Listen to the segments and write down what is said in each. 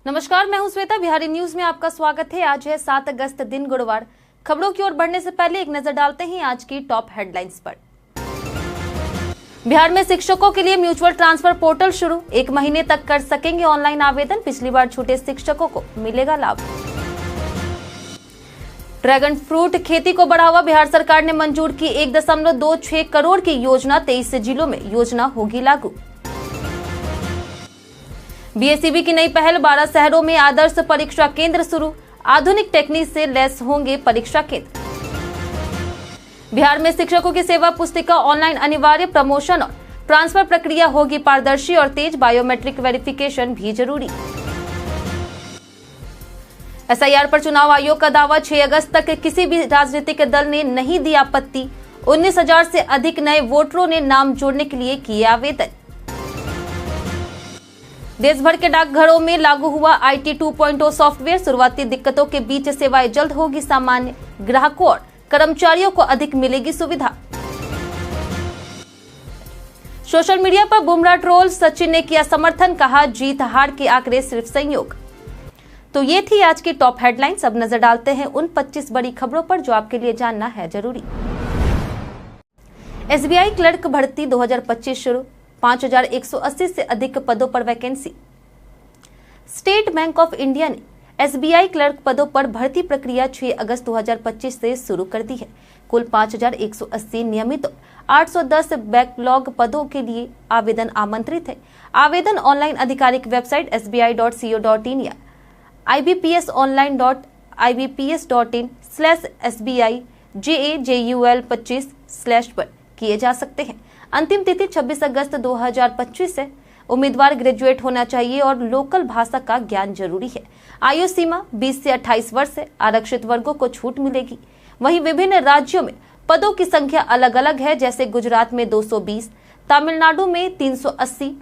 नमस्कार, मैं हूं श्वेता। बिहारी न्यूज में आपका स्वागत है। आज है 7 अगस्त, दिन गुरुवार। खबरों की ओर बढ़ने से पहले एक नजर डालते हैं आज की टॉप हेडलाइंस पर। बिहार में शिक्षकों के लिए म्यूचुअल ट्रांसफर पोर्टल शुरू। 1 महीने तक कर सकेंगे ऑनलाइन आवेदन। पिछली बार छूटे शिक्षकों को मिलेगा लाभ। ड्रैगन फ्रूट खेती को बढ़ावा। बिहार सरकार ने मंजूर की 1.26 करोड़ की योजना। 23 जिलों में योजना होगी लागू। बीएसईबी की नई पहल। 12 शहरों में आदर्श परीक्षा केंद्र शुरू। आधुनिक टेक्निक से लैस होंगे परीक्षा केंद्र। बिहार में शिक्षकों की सेवा पुस्तिका ऑनलाइन अनिवार्य। प्रमोशन और ट्रांसफर प्रक्रिया होगी पारदर्शी और तेज। बायोमेट्रिक वेरिफिकेशन भी जरूरी। एसआईआर पर चुनाव आयोग का दावा। 6 अगस्त तक किसी भी राजनीतिक दल ने नहीं दी आपत्ति। 19,000 से अधिक नए वोटरों ने नाम जोड़ने के लिए किए आवेदन। देश भर के डाकघरों में लागू हुआ आईटी 2.0 सॉफ्टवेयर। शुरुआती दिक्कतों के बीच सेवाएं जल्द होगी सामान्य। ग्राहकों और कर्मचारियों को अधिक मिलेगी सुविधा। सोशल मीडिया पर बुमराह ट्रोल। सचिन ने किया समर्थन। कहा जीत हार के आंकड़े सिर्फ संयोग। तो ये थी आज की टॉप हेडलाइंस। अब नजर डालते हैं उन 25 बड़ी खबरों पर जो आपके लिए जानना है जरूरी। एसबीआई क्लर्क भर्ती 2025 शुरू। 5,180 से अधिक पदों पर vacancy. State bank of India ने एसबीआई क्लर्क पदों पर भर्ती प्रक्रिया 6 अगस्त 2025 से शुरू कर दी है। कुल 5,180 नियमित और 810 बैकलॉग पदों के लिए आवेदन आमंत्रित है। आवेदन ऑनलाइन आधिकारिक वेबसाइट sbi.co.in या ibps.online.ibps.in/sbi/jajul25/ पर किए जा सकते हैं। अंतिम तिथि 26 अगस्त 2025 है। उम्मीदवार ग्रेजुएट होना चाहिए और लोकल भाषा का ज्ञान जरूरी है। आयु सीमा 20 से 28 वर्ष है। आरक्षित वर्गों को छूट मिलेगी। वहीं विभिन्न राज्यों में पदों की संख्या अलग अलग है, जैसे गुजरात में 220, तमिलनाडु में 380,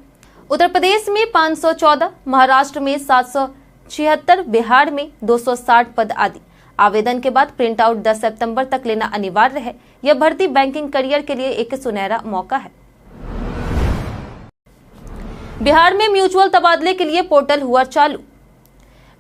उत्तर प्रदेश में 514, महाराष्ट्र में 776, बिहार में 260 पद आदि। आवेदन के बाद प्रिंट आउट 10 सितंबर तक लेना अनिवार्य है। यह भर्ती बैंकिंग करियर के लिए एक सुनहरा मौका है। बिहार में म्यूचुअल तबादले के लिए पोर्टल हुआ चालू।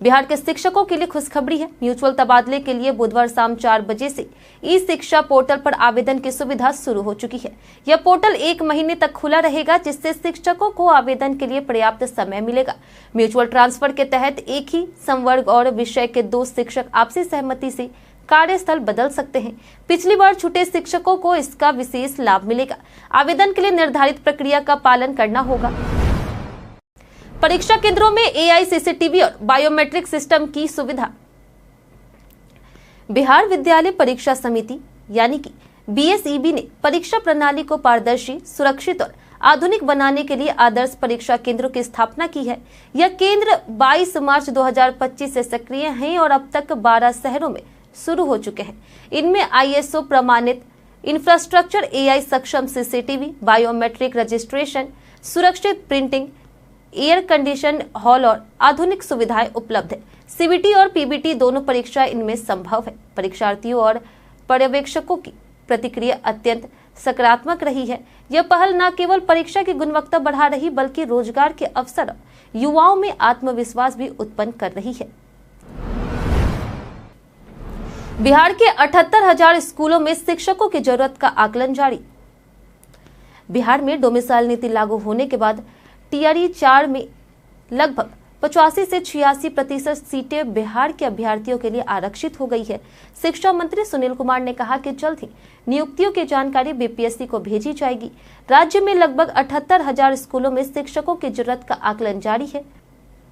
बिहार के शिक्षकों के लिए खुशखबरी है। म्यूचुअल तबादले के लिए बुधवार शाम 4 बजे से ई शिक्षा पोर्टल पर आवेदन की सुविधा शुरू हो चुकी है। यह पोर्टल 1 महीने तक खुला रहेगा, जिससे शिक्षकों को आवेदन के लिए पर्याप्त समय मिलेगा। म्यूचुअल ट्रांसफर के तहत एक ही संवर्ग और विषय के 2 शिक्षक आपसी सहमति से कार्यस्थल बदल सकते हैं। पिछली बार छूटे शिक्षकों को इसका विशेष लाभ मिलेगा। आवेदन के लिए निर्धारित प्रक्रिया का पालन करना होगा। परीक्षा केंद्रों में एआई सीसीटीवी और बायोमेट्रिक सिस्टम की सुविधा। बिहार विद्यालय परीक्षा समिति यानी कि बीएसईबी ने परीक्षा प्रणाली को पारदर्शी, सुरक्षित और आधुनिक बनाने के लिए आदर्श परीक्षा केंद्रों की स्थापना की है। यह केंद्र 22 मार्च 2025 से सक्रिय हैं और अब तक 12 शहरों में शुरू हो चुके हैं। इनमें आईएसओ प्रमाणित इंफ्रास्ट्रक्चर, एआई सक्षम सीसीटीवी, बायोमेट्रिक रजिस्ट्रेशन, सुरक्षित प्रिंटिंग, एयर कंडीशन हॉल और आधुनिक सुविधाएं उपलब्ध है। सीबीटी और पीबीटी दोनों परीक्षा इनमें संभव है। परीक्षार्थियों और पर्यवेक्षकों की प्रतिक्रिया अत्यंत सकारात्मक रही है। यह पहल न केवल परीक्षा की गुणवत्ता बढ़ा रही, बल्कि रोजगार के अवसर और युवाओं में आत्मविश्वास भी उत्पन्न कर रही है। बिहार के 78,000 स्कूलों में शिक्षकों की जरूरत का आकलन जारी। बिहार में डोमिसाइल नीति लागू होने के बाद टीआरई 4 में लगभग 85 से 86% सीटें बिहार के अभ्यर्थियों के लिए आरक्षित हो गई है। शिक्षा मंत्री सुनील कुमार ने कहा कि जल्द ही नियुक्तियों की जानकारी बीपीएससी को भेजी जाएगी। राज्य में लगभग 78,000 स्कूलों में शिक्षकों की जरूरत का आकलन जारी है।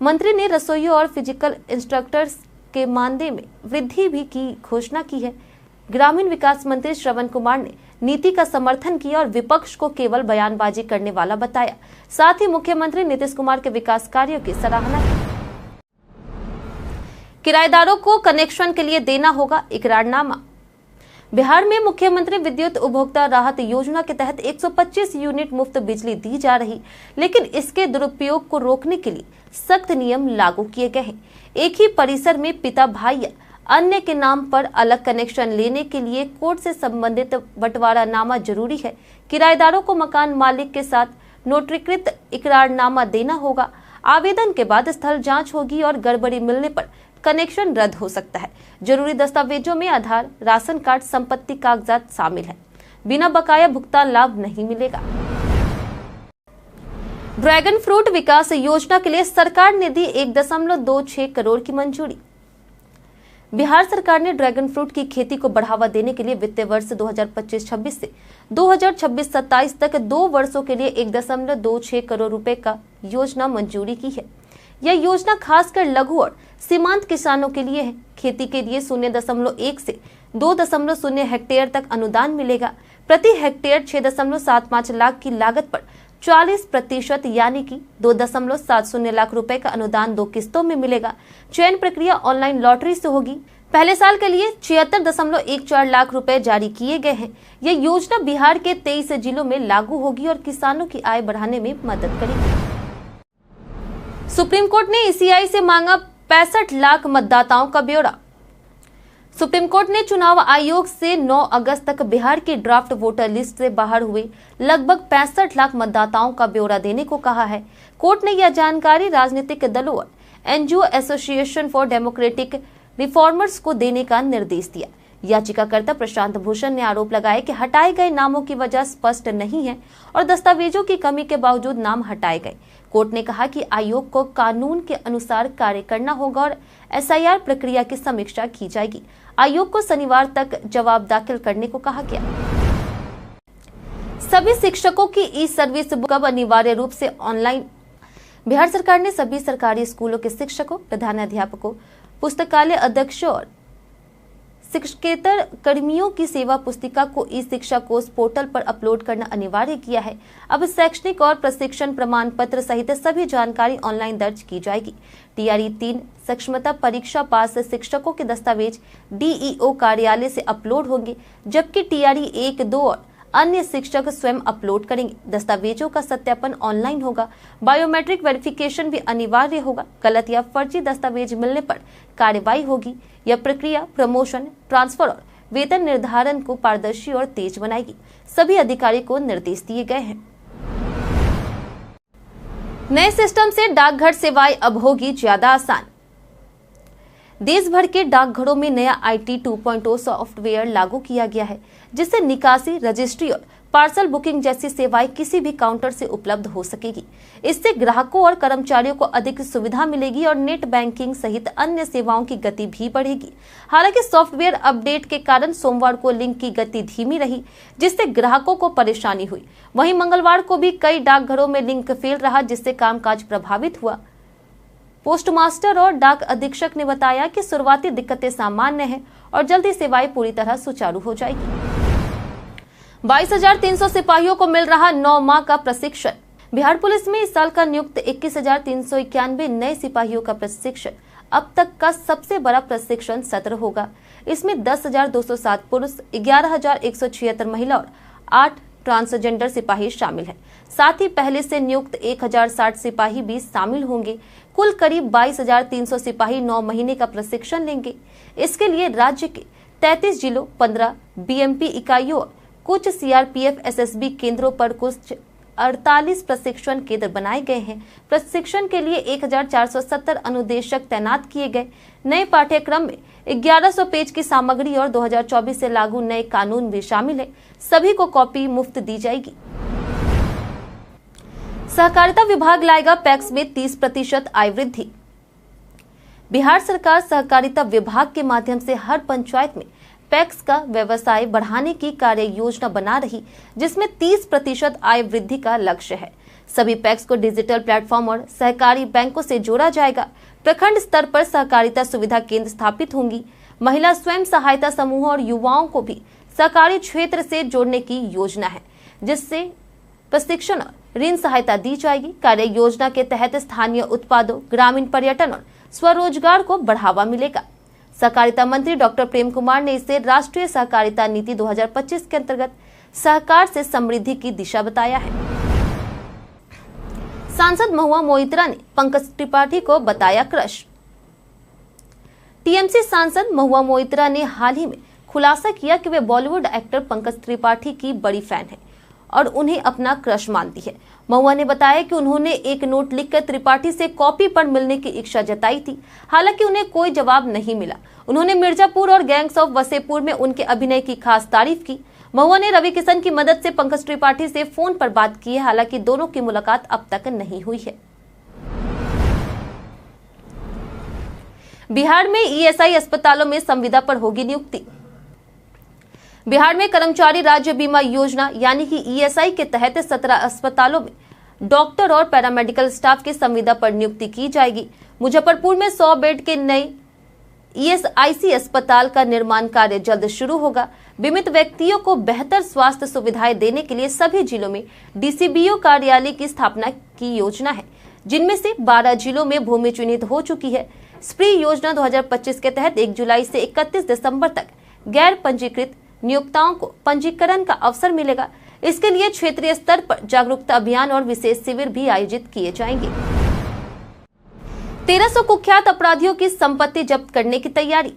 मंत्री ने रसोइयों और फिजिकल इंस्ट्रक्टर्स के मानदेय में वृद्धि भी की घोषणा की है। ग्रामीण विकास मंत्री श्रवण कुमार ने नीति का समर्थन किया और विपक्ष को केवल बयानबाजी करने वाला बताया। साथ ही मुख्यमंत्री नीतीश कुमार के विकास कार्यों की सराहना की। किराएदारों को कनेक्शन के लिए देना होगा इकरारनामा। बिहार में मुख्यमंत्री विद्युत उपभोक्ता राहत योजना के तहत 125 यूनिट मुफ्त बिजली दी जा रही, लेकिन इसके दुरुपयोग को रोकने के लिए सख्त नियम लागू किए गए हैं। एक ही परिसर में पिता, भाई या अन्य के नाम पर अलग कनेक्शन लेने के लिए कोर्ट से संबंधित बंटवारानामा जरूरी है। किराएदारों को मकान मालिक के साथ नोटरीकृत इकरारनामा देना होगा। आवेदन के बाद स्थल जांच होगी और गड़बड़ी मिलने पर कनेक्शन रद्द हो सकता है। जरूरी दस्तावेजों में आधार, राशन कार्ड, संपत्ति कागजात शामिल है। बिना बकाया भुगतान लाभ नहीं मिलेगा। ड्रैगन फ्रूट विकास योजना के लिए सरकार ने दी 1.26 करोड़ की मंजूरी। बिहार सरकार ने ड्रैगन फ्रूट की खेती को बढ़ावा देने के लिए वित्तीय वर्ष 2025-26 से 2026-27 तक 2 वर्षों के लिए 1.26 करोड़ रुपए का योजना मंजूरी की है। यह योजना खासकर लघु और सीमांत किसानों के लिए है। खेती के लिए 0.1 से 2.0 हेक्टेयर तक अनुदान मिलेगा। प्रति हेक्टेयर 6.75 लाख की लागत पर 40% यानी कि 2.70 लाख रुपए का अनुदान 2 किस्तों में मिलेगा। चयन प्रक्रिया ऑनलाइन लॉटरी से होगी। पहले साल के लिए 76.14 लाख रुपए जारी किए गए हैं। यह योजना बिहार के 23 जिलों में लागू होगी और किसानों की आय बढ़ाने में मदद करेगी। सुप्रीम कोर्ट ने ईसीआई से मांगा 65 लाख मतदाताओं का ब्यौरा। सुप्रीम कोर्ट ने चुनाव आयोग से 9 अगस्त तक बिहार की ड्राफ्ट वोटर लिस्ट से बाहर हुए लगभग 65 लाख मतदाताओं का ब्यौरा देने को कहा है। कोर्ट ने यह जानकारी राजनीतिक दलों और NGO association for democratic reformers को देने का निर्देश दिया। याचिकाकर्ता प्रशांत भूषण ने आरोप लगाया कि हटाए गए नामों की वजह स्पष्ट नहीं है और दस्तावेजों की कमी के बावजूद नाम हटाए गए। कोर्ट ने कहा कि आयोग को कानून के अनुसार कार्य करना होगा और एसआईआर प्रक्रिया की समीक्षा की जाएगी। आयोग को शनिवार तक जवाब दाखिल करने को कहा गया। सभी शिक्षकों की ई सर्विस बुक अब अनिवार्य रूप से ऑनलाइन। बिहार सरकार ने सभी सरकारी स्कूलों के शिक्षकों, प्रधानाध्यापकों, पुस्तकालय अध्यक्षों और शिक्षकेतर कर्मियों की सेवा पुस्तिका को ई शिक्षा कोष पोर्टल पर अपलोड करना अनिवार्य किया है। अब शैक्षणिक और प्रशिक्षण प्रमाण पत्र सहित सभी जानकारी ऑनलाइन दर्ज की जाएगी। टीआरई 3 सक्षमता परीक्षा पास शिक्षकों के दस्तावेज डीईओ कार्यालय से अपलोड होंगे, जबकि टीआरई 1, 2 और अन्य शिक्षक स्वयं अपलोड करेंगे। दस्तावेजों का सत्यापन ऑनलाइन होगा। बायोमेट्रिक वेरिफिकेशन भी अनिवार्य होगा। गलत या फर्जी दस्तावेज मिलने पर कार्रवाई होगी। यह प्रक्रिया प्रमोशन, ट्रांसफर और वेतन निर्धारण को पारदर्शी और तेज बनाएगी। सभी अधिकारी को निर्देश दिए गए हैं। नए सिस्टम से डाकघर सेवाएं अब होगी ज्यादा आसान। देश भर के डाकघरों में नया आईटी 2.0 सॉफ्टवेयर लागू किया गया है, जिससे निकासी, रजिस्ट्री और पार्सल बुकिंग जैसी सेवाएं किसी भी काउंटर से उपलब्ध हो सकेगी। इससे ग्राहकों और कर्मचारियों को अधिक सुविधा मिलेगी और नेट बैंकिंग सहित अन्य सेवाओं की गति भी बढ़ेगी। हालांकि सॉफ्टवेयर अपडेट के कारण सोमवार को लिंक की गति धीमी रही, जिससे ग्राहकों को परेशानी हुई। वहीं मंगलवार को भी कई डाकघरों में लिंक फेल रहा, जिससे कामकाज प्रभावित हुआ। पोस्टमास्टर और डाक अधीक्षक ने बताया कि शुरुआती दिक्कतें सामान्य हैं और जल्दी सेवाएं पूरी तरह सुचारू हो जाएगी। 22,300 सिपाहियों को मिल रहा 9 माह का प्रशिक्षण। बिहार पुलिस में इस साल का नियुक्त 21,391 नए सिपाहियों का प्रशिक्षण अब तक का सबसे बड़ा प्रशिक्षण सत्र होगा। इसमें 10,207 पुरुष, 11,176 महिला और 8 ट्रांसजेंडर सिपाही शामिल हैं। साथ ही पहले से नियुक्त 1,060 सिपाही भी शामिल होंगे। कुल करीब 22,300 सिपाही 9 महीने का प्रशिक्षण लेंगे। इसके लिए राज्य के 33 जिलों, 15 बीएमपी इकाइयों और कुछ सीआरपीएफ एसएसबी केंद्रों पर कुछ 48 प्रशिक्षण केंद्र बनाए गए हैं। प्रशिक्षण के लिए 1,470 अनुदेशक तैनात किए गए। नए पाठ्यक्रम में 1100 पेज की सामग्री और 2024 से लागू नए कानून भी शामिल है। सभी को कॉपी मुफ्त दी जाएगी। सहकारिता विभाग लाएगा पैक्स में 30% आय वृद्धि। बिहार सरकार सहकारिता विभाग के माध्यम से हर पंचायत में पैक्स का व्यवसाय बढ़ाने की कार्य योजना बना रही, जिसमें 30% आय वृद्धि का लक्ष्य है। सभी पैक्स को डिजिटल प्लेटफॉर्म और सहकारी बैंकों से जोड़ा जाएगा। प्रखंड स्तर पर सहकारिता सुविधा केंद्र स्थापित होंगी। महिला स्वयं सहायता समूह और युवाओं को भी सहकारी क्षेत्र से जोड़ने की योजना है, जिससे प्रशिक्षण और ऋण सहायता दी जाएगी। कार्य योजना के तहत स्थानीय उत्पादों, ग्रामीण पर्यटन और स्वरोजगार को बढ़ावा मिलेगा। सहकारिता मंत्री डॉक्टर प्रेम कुमार ने इसे राष्ट्रीय सहकारिता नीति 2025 के अंतर्गत सहकार से समृद्धि की दिशा बताया है। सांसद महुआ मोइत्रा ने पंकज त्रिपाठी को बताया क्रश। टीएमसी सांसद महुआ मोइत्रा ने हाल ही में खुलासा किया कि वे बॉलीवुड एक्टर पंकज त्रिपाठी की बड़ी फैन हैं और उन्हें अपना क्रश मानती है। महुआ ने बताया कि उन्होंने एक नोट लिखकर त्रिपाठी से कॉपी पर मिलने की इच्छा जताई थी, हालांकि उन्हें कोई जवाब नहीं मिला। उन्होंने मिर्जापुर और गैंग्स ऑफ वसेपुर में उनके अभिनय की खास तारीफ की। महुआ ने रवि किशन की मदद से पंकज त्रिपाठी से फोन पर बात की है, हालांकि दोनों की मुलाकात अब तक नहीं हुई है। बिहार में ईएसआई अस्पतालों में संविदा पर होगी नियुक्ति। बिहार में कर्मचारी राज्य बीमा योजना यानी कि ईएसआई के तहत 17 अस्पतालों में डॉक्टर और पैरामेडिकल स्टाफ की संविदा पर नियुक्ति की जाएगी। मुजफ्फरपुर में 100 बेड के नए ईएसआईसी अस्पताल का निर्माण कार्य जल्द शुरू होगा। बीमित व्यक्तियों को बेहतर स्वास्थ्य सुविधाएं देने के लिए सभी जिलों में डीसीबीओ कार्यालय की स्थापना की योजना है, जिनमें से 12 जिलों में भूमि चिन्हित हो चुकी है। स्प्री योजना 2025 के तहत 1 जुलाई से 31 दिसंबर तक गैर पंजीकृत नियोक्ताओं को पंजीकरण का अवसर मिलेगा। इसके लिए क्षेत्रीय स्तर पर जागरूकता अभियान और विशेष शिविर भी आयोजित किए जाएंगे। 1300 कुख्यात अपराधियों की संपत्ति जब्त करने की तैयारी।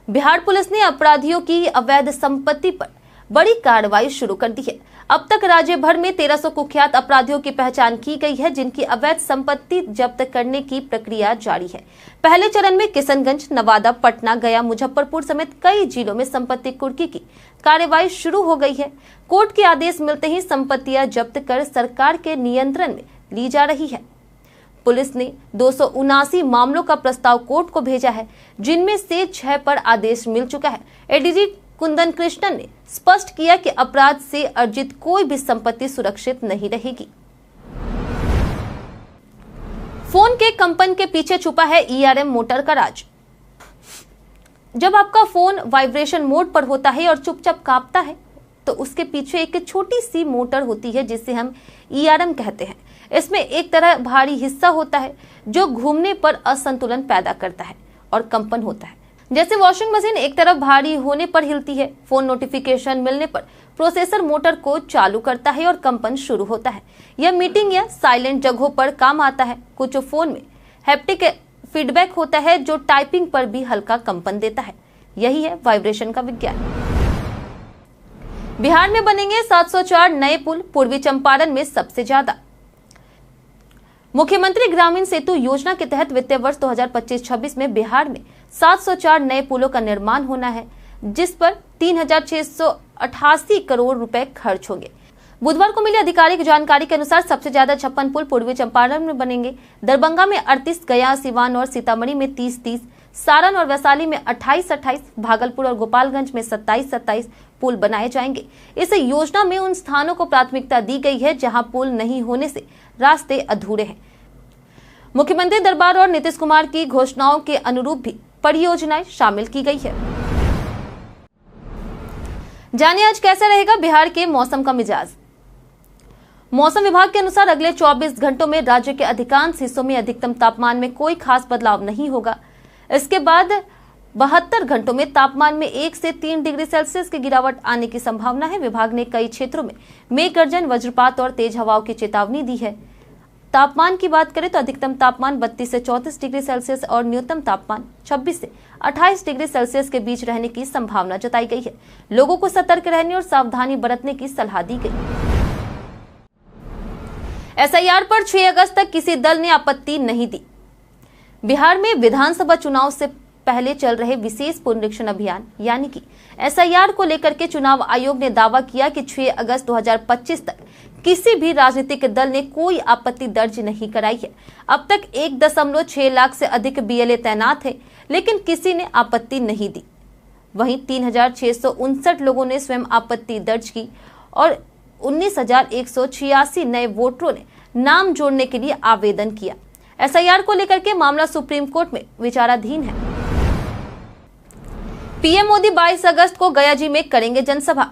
बिहार पुलिस ने अपराधियों की अवैध संपत्ति पर बड़ी कार्रवाई शुरू कर दी है। अब तक राज्य भर में 1300 कुख्यात अपराधियों की पहचान की गई है, जिनकी अवैध संपत्ति जब्त करने की प्रक्रिया जारी है। पहले चरण में किशनगंज, नवादा, पटना, गया, मुजफ्फरपुर समेत कई जिलों में संपत्ति कुर्की की कार्रवाई शुरू हो गई है। कोर्ट के आदेश मिलते ही संपत्तियां जब्त कर सरकार के नियंत्रण में ली जा रही है। पुलिस ने 279 मामलों का प्रस्ताव कोर्ट को भेजा है, जिनमें से 6 पर आदेश मिल चुका है। एडीजी कुंदन कृष्णन ने स्पष्ट किया कि अपराध से अर्जित कोई भी संपत्ति सुरक्षित नहीं रहेगी। फोन के कंपन के पीछे छुपा है ईआरएम मोटर का राज। जब आपका फोन वाइब्रेशन मोड पर होता है और चुपचाप कांपता है, तो उसके पीछे एक छोटी सी मोटर होती है, जिसे हम ईआरएम कहते हैं। इसमें एक तरह भारी हिस्सा होता है जो घूमने पर असंतुलन पैदा करता है और कंपन होता है। जैसे वॉशिंग मशीन एक तरफ भारी होने पर हिलती है, फोन नोटिफिकेशन मिलने पर प्रोसेसर मोटर को चालू करता है और कंपन शुरू होता है। यह मीटिंग या साइलेंट जगहों पर काम आता है। कुछ फोन में हैप्टिक फीडबैक होता है जो टाइपिंग पर भी हल्का कंपन देता है। यही है वाइब्रेशन का विज्ञान। बिहार में बनेंगे 704 नए पुल, पूर्वी चंपारण में सबसे ज्यादा। मुख्यमंत्री ग्रामीण सेतु योजना के तहत वित्तीय वर्ष 2025-26 में बिहार में 704 नए पुलों का निर्माण होना है, जिस पर 3688 करोड़ रुपए खर्च होंगे। बुधवार को मिली आधिकारिक जानकारी के अनुसार सबसे ज्यादा 56 पुल पूर्वी चंपारण में बनेंगे। दरभंगा में 38, गया, सिवान और सीतामढ़ी में 30-30, सारण और वैशाली में 28-28, भागलपुर और गोपालगंज में 27-27 पुल बनाए जाएंगे। इस योजना में उन स्थानों को प्राथमिकता दी गई है जहां पुल नहीं होने से रास्ते अधूरे हैं। मुख्यमंत्री दरबार और नीतीश कुमार की घोषणाओं के अनुरूप भी परियोजनाएं शामिल की गई है। जानिए आज कैसा रहेगा बिहार के मौसम का मिजाज। मौसम विभाग के अनुसार अगले 24 घंटों में राज्य के अधिकांश हिस्सों में अधिकतम तापमान में कोई खास बदलाव नहीं होगा। इसके बाद 72 घंटों में तापमान में 1 से 3 डिग्री सेल्सियस की गिरावट आने की संभावना है। विभाग ने कई क्षेत्रों में मेघ गर्जन, वज्रपात और तेज हवाओं की चेतावनी दी है। तापमान की बात करें तो अधिकतम तापमान 32 से 34 डिग्री सेल्सियस और न्यूनतम तापमान 26 से 28 डिग्री सेल्सियस के बीच रहने की संभावना जताई गई है। लोगों को सतर्क रहने और सावधानी बरतने की सलाह दी गई। एसआईआर पर 6 अगस्त तक किसी दल ने आपत्ति नहीं दी। बिहार में विधानसभा चुनाव से पहले चल रहे विशेष पुनरीक्षण अभियान यानी कि एसआईआर को लेकर के चुनाव आयोग ने दावा किया कि 6 अगस्त 2025 तक किसी भी राजनीतिक दल ने कोई आपत्ति दर्ज नहीं कराई है। अब तक 1.6 लाख से अधिक बीएलए तैनात है, लेकिन किसी ने आपत्ति नहीं दी। वहीं 3659 लोगों ने स्वयं आपत्ति दर्ज की और 19,186 नए वोटरों ने नाम जोड़ने के लिए आवेदन किया। एसआईआर को लेकर के मामला सुप्रीम कोर्ट में विचाराधीन है। पीएम मोदी 22 अगस्त को गयाजी में करेंगे जनसभा।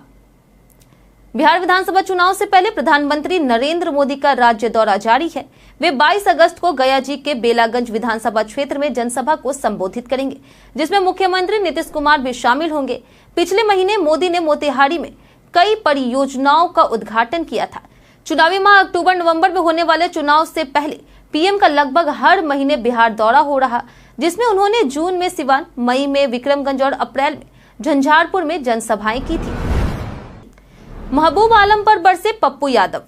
बिहार विधानसभा चुनाव से पहले प्रधानमंत्री नरेंद्र मोदी का राज्य दौरा जारी है। वे 22 अगस्त को गयाजी के बेलागंज विधानसभा क्षेत्र में जनसभा को संबोधित करेंगे, जिसमें मुख्यमंत्री नीतीश कुमार भी शामिल होंगे। पिछले महीने मोदी ने मोतिहारी में कई परियोजनाओं का उद्घाटन किया था। चुनावी माह अक्टूबर-नवंबर में होने वाले चुनाव से पहले पीएम का लगभग हर महीने बिहार दौरा हो रहा, जिसमें उन्होंने जून में सिवान, मई में विक्रमगंज और अप्रैल में झंझारपुर में जनसभाएं की थी। महबूब आलम पर बरसे पप्पू यादव।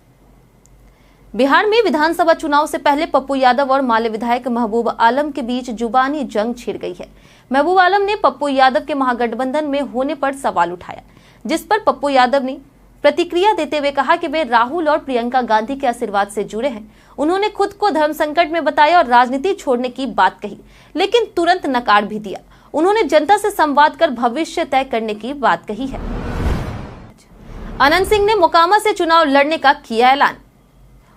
बिहार में विधानसभा चुनाव से पहले पप्पू यादव और माले विधायक महबूब आलम के बीच जुबानी जंग छिड़ गई है। महबूब आलम ने पप्पू यादव के महागठबंधन में होने पर सवाल उठाया, जिस पर पप्पू यादव ने प्रतिक्रिया देते हुए कहा कि वे राहुल और प्रियंका गांधी के आशीर्वाद से जुड़े हैं। उन्होंने खुद को धर्म संकट में बताया और राजनीति छोड़ने की बात कही, लेकिन तुरंत नकार भी दिया। उन्होंने जनता से संवाद कर भविष्य तय करने की बात कही है। अनंत सिंह ने मोकामा से चुनाव लड़ने का किया ऐलान।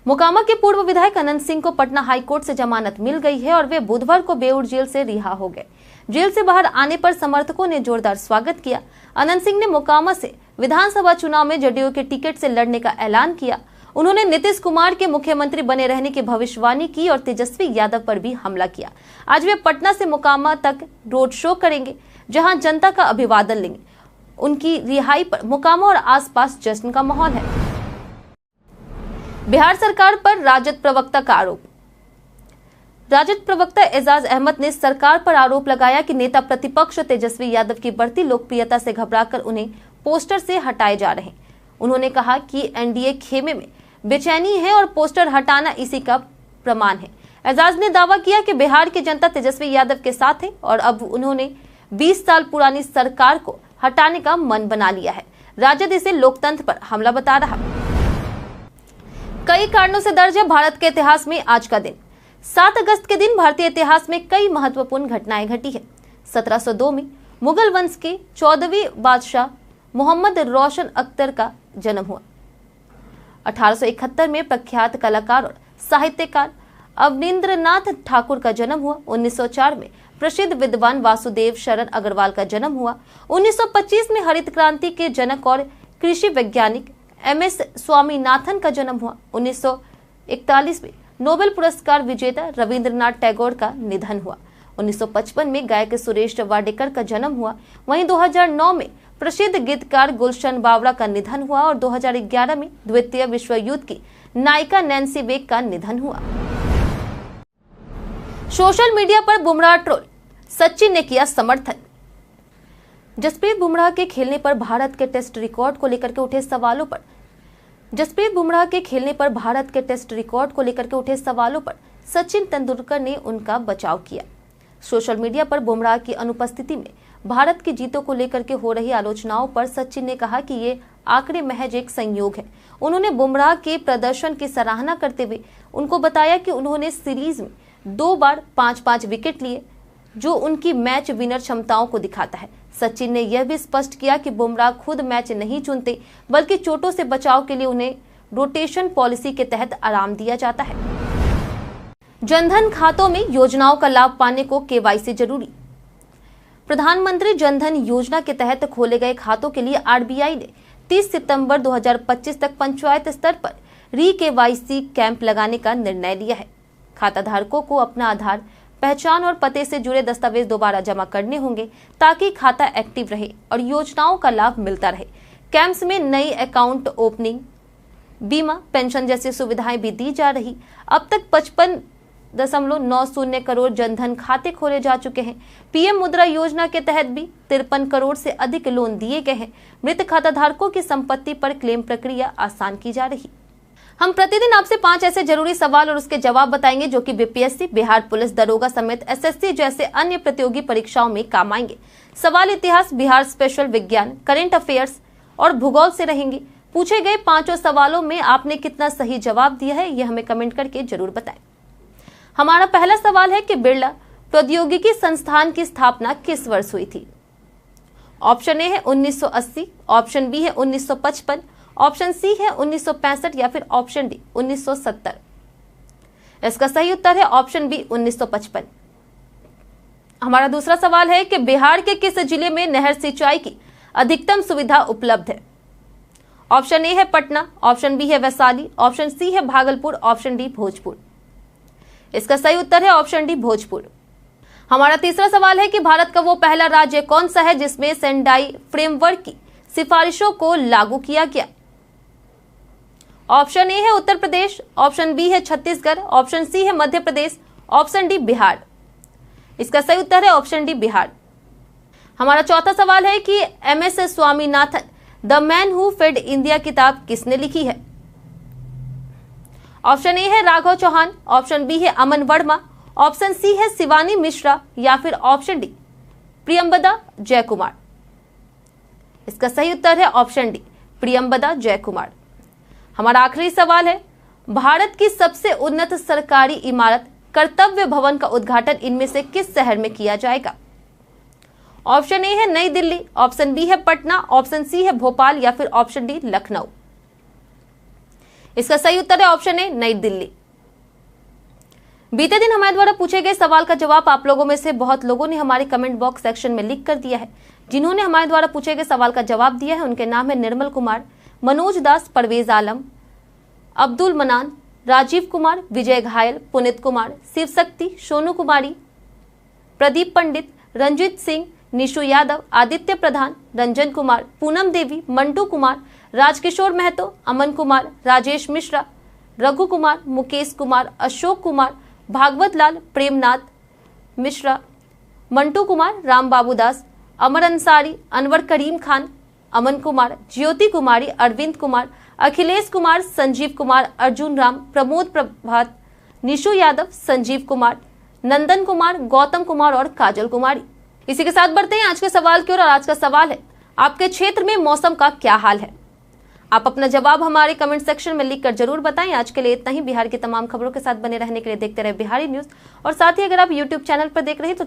मोकामा के पूर्व विधायक अनंत सिंह को पटना हाईकोर्ट से जमानत मिल गई है और वे बुधवार को बेऊर जेल से रिहा हो गए। जेल से बाहर आने पर समर्थकों ने जोरदार स्वागत किया। अनंत सिंह ने मोकामा से विधानसभा चुनाव में जदयू के टिकट से लड़ने का ऐलान किया। उन्होंने नीतीश कुमार के मुख्यमंत्री बने रहने की भविष्यवाणी की और तेजस्वी यादव पर भी हमला किया। आज वे पटना से मोकामा तक रोड शो करेंगे, जहां जनता का अभिवादन लेंगे। उनकी रिहाई पर मोकामा और आसपास जश्न का माहौल है। बिहार सरकार पर राजद प्रवक्ता का आरोप। राजद प्रवक्ता एजाज अहमद ने सरकार पर आरोप लगाया कि नेता प्रतिपक्ष तेजस्वी यादव की बढ़ती लोकप्रियता से घबराकर उन्हें पोस्टर से हटाए जा रहे हैं। उन्होंने कहा कि एनडीए खेमे में बेचैनी है और पोस्टर हटाना इसी का प्रमाण है। एजाज ने दावा किया कि बिहार की जनता तेजस्वी यादव के साथ है और अब उन्होंने 20 साल पुरानी सरकार को हटाने का मन बना लिया है। राजद इसे लोकतंत्र पर हमला बता रहा। कई कारणों से दर्ज है भारत के इतिहास में आज का दिन। 7 अगस्त के दिन भारतीय इतिहास में कई महत्वपूर्ण घटनाएं घटी है। 1702 में मुगल वंश के 14वें बादशाह मोहम्मद रोशन अख्तर का जन्म हुआ। 1871 में प्रख्यात कलाकार और साहित्यकार अवनींद्रनाथ ठाकुर का जन्म हुआ। 1904 में प्रसिद्ध विद्वान वासुदेव शरण अग्रवाल का जन्म हुआ। 1925 में हरित क्रांति के जनक और कृषि वैज्ञानिक MS स्वामीनाथन का जन्म हुआ। 1941 में नोबेल पुरस्कार विजेता रविंद्रनाथ टैगोर का निधन हुआ। 1955 में गायक सुरेश वाडेकर का जन्म हुआ। वहीं 2009 में प्रसिद्ध गीतकार गुलशन बावड़ा का निधन हुआ और 2011 में द्वितीय विश्व युद्ध की नायिका नैन्सी वेग का निधन हुआ। सोशल मीडिया पर बुमराह ट्रोल, सचिन ने किया समर्थन। जसप्रीत बुमराह के खेलने पर भारत के टेस्ट रिकॉर्ड को लेकर के उठे सवालों पर सचिन तेंदुलकर ने उनका बचाव किया। सोशल मीडिया पर बुमराह की अनुपस्थिति में भारत की जीतों को लेकर के हो रही आलोचनाओं पर सचिन ने कहा कि ये आंकड़े महज एक संयोग है। उन्होंने बुमराह के प्रदर्शन की सराहना करते हुए उनको बताया कि उन्होंने सीरीज में 2 बार 5-5 विकेट लिए, जो उनकी मैच विनर क्षमताओं को दिखाता है। सचिन ने यह भी स्पष्ट किया कि बुमराह खुद मैच नहीं चुनते, बल्कि चोटों से बचाव के लिए उन्हें रोटेशन पॉलिसी के तहत आराम दिया जाता है। जनधन खातों में योजनाओं का लाभ पाने को KYC जरूरी। प्रधानमंत्री जनधन योजना के तहत खोले गए खातों के लिए RBI ने 30 सितंबर 2025 तक पंचायत स्तर पर KYC कैंप लगाने का निर्णय लिया है। खाता धारकों को अपना आधार, पहचान और पते से जुड़े दस्तावेज दोबारा जमा करने होंगे ताकि खाता एक्टिव रहे और योजनाओं का लाभ मिलता रहे। कैंप्स में नई अकाउंट ओपनिंग, बीमा, पेंशन जैसी सुविधाएं भी दी जा रही। अब तक 55.90 करोड़ जनधन खाते खोले जा चुके हैं। PM मुद्रा योजना के तहत भी 53 करोड़ से अधिक लोन दिए गए हैं। मृत खाता धारकों की संपत्ति पर क्लेम प्रक्रिया आसान की जा रही। हम प्रतिदिन आपसे 5 ऐसे जरूरी सवाल और उसके जवाब बताएंगे जो कि BPSC, बिहार पुलिस दरोगा समेत SSC जैसे अन्य प्रतियोगी परीक्षाओं में काम आएंगे। सवाल इतिहास, बिहार स्पेशल, विज्ञान, करंट अफेयर्स और भूगोल से रहेंगे। पूछे गए 5 सवालों में आपने कितना सही जवाब दिया है, यह हमें कमेंट करके जरूर बताएं। हमारा पहला सवाल है कि बिरला प्रौद्योगिकी संस्थान की स्थापना किस वर्ष हुई थी? ऑप्शन ए है 1980, ऑप्शन बी है 1955, ऑप्शन सी है 1965 या फिर ऑप्शन डी 1970। इसका सही उत्तर है ऑप्शन बी 1955। हमारा दूसरा सवाल है कि बिहार के किस जिले में नहर सिंचाई की अधिकतम सुविधा उपलब्ध है? ऑप्शन ए है पटना, ऑप्शन बी है वैशाली, ऑप्शन सी है भागलपुर, ऑप्शन डी भोजपुर। इसका सही उत्तर है ऑप्शन डी भोजपुर। हमारा तीसरा सवाल है कि भारत का वो पहला राज्य कौन सा है जिसमें सेंडाई फ्रेमवर्क की सिफारिशों को लागू किया गया? ऑप्शन ए है उत्तर प्रदेश, ऑप्शन बी है छत्तीसगढ़, ऑप्शन सी है मध्य प्रदेश, ऑप्शन डी बिहार। इसका सही उत्तर है ऑप्शन डी बिहार। हमारा चौथा सवाल है कि MS Swaminathan the man who fed India किताब किसने लिखी है? ऑप्शन ए है राघव चौहान, ऑप्शन बी है अमन वर्मा, ऑप्शन सी है शिवानी मिश्रा या फिर ऑप्शन डी प्रियंबदा जयकुमार। इसका सही उत्तर है ऑप्शन डी प्रियंबदा जयकुमार। हमारा आखिरी सवाल है, भारत की सबसे उन्नत सरकारी इमारत कर्तव्य भवन का उद्घाटन इनमें से किस शहर में किया जाएगा? ऑप्शन ए है नई दिल्ली, ऑप्शन बी है पटना, ऑप्शन सी है भोपाल या फिर ऑप्शन डी लखनऊ। इसका सही उत्तर है ऑप्शन ए नई दिल्ली। बीते दिन हमारे द्वारा पूछे गए सवाल का जवाब आप लोगों में से बहुत लोगों ने हमारे कमेंट बॉक्स सेक्शन में लिख कर दिया है। जिन्होंने हमारे द्वारा पूछे गए सवाल का जवाब दिया है उनके नाम है निर्मल कुमार, मनोज दास, परवेज आलम, अब्दुल मनान, राजीव कुमार, विजय घायल, पुनित कुमार, शिव शक्ति, सोनू कुमारी, प्रदीप पंडित, रंजीत सिंह, निशु यादव, आदित्य प्रधान, रंजन कुमार, पूनम देवी, मंटू कुमार, राजकिशोर महतो, अमन कुमार, राजेश मिश्रा, रघु कुमार, मुकेश कुमार, अशोक कुमार, भागवत लाल, प्रेमनाथ मिश्रा, मंटू कुमार, राम बाबू दास, अमर अंसारी, अनवर करीम खान, अमन कुमार, ज्योति कुमारी, अरविंद कुमार, अखिलेश कुमार, संजीव कुमार, अर्जुन राम, प्रमोद प्रभात, निशु यादव, संजीव कुमार, नंदन कुमार, गौतम कुमार और काजल कुमारी। इसी के साथ बढ़ते हैं आज के सवाल की ओर। और आज का सवाल है, आपके क्षेत्र में मौसम का क्या हाल है? आप अपना जवाब हमारे कमेंट सेक्शन में लिखकर जरूर बताएं। आज के लिए इतना ही। बिहार की तमाम खबरों के साथ बने रहने के लिए देखते रहे बिहारी न्यूज। और साथ ही अगर आप यूट्यूब चैनल पर देख रहे हैं तो